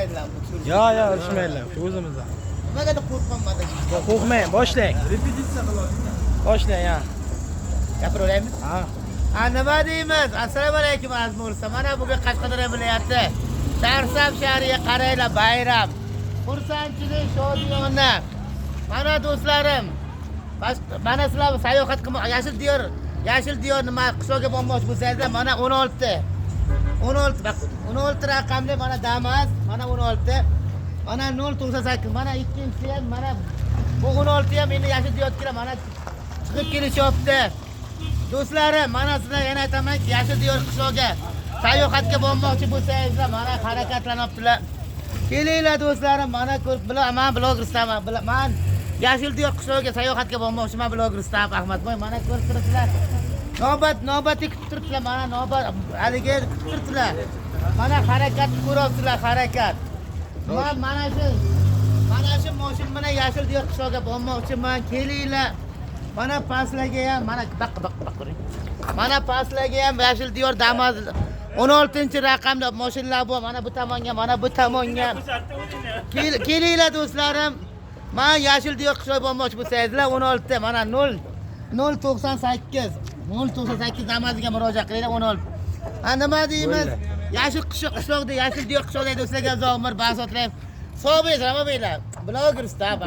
urishmaydilar. Yo, urishmaydilar. O'zimizdan. Nimaga qo'rqmayman? Qo'rqmang, boshlang. Boshlang, ha. Gapiravaymiz? Ha. Nima deymiz? Assalomu alaykum aziz muxlislar. Mana bugun Qashqadaryo viloyati Sharsam shahriga qaraylar bayram. Xursandchilik, shodiyona. Mana do'stlarim, mana sizlar sayohat qilmoq, Yashil diyor nima qishloqqa bormoqchi bo'lsangizlar, mana 16 raqamli mana Damas, mana 16. Mana 098, mana ikkinchisi ham, mana bu 16 ham endi Yashil diyorga mana chiqib kelishyapti. Do'stlarim, mana sizlar yana aytaman, Yashil diyor qishloqqa sayohatga bormoqchi bo'lsangizlar, mana harakatlanyaptilar. Kelinglar do'stlarim, mana ko'rib men blogerstaman. Men Yashil diyor qishloqqa sayohatga bormoqchiman, blogerstap Ahmadboy. Mana ko'rib turibsizlar. Navbatga kutib turibsizlar, mana navbat haliga kutib turibsizlar. Mana harakat ko'ryapsizlar, harakat. Men mana shu mashin bilan Yashil diyor qishloqqa bormoqchiman. Kelinglar. Mana pastlarga ham, mana baq ko'ring. Mana pastlarga ham Yashil diyor Damas 16-raqamli mashinalar bor. Mana bu tomonga, mana bu tomonga. Kelinglar do'stlarim. Men Yashil diyor qishloq bormoqchi bo'lsangizlar 16, mana 098 Damasga murojaat qilinglar 16. Nima deymiz? Yashil qishloqda Yashil diyor qishloqda do'stlarga uzoq umr, basotlar. Sog' bo'ling, rahmat. Bloger staf.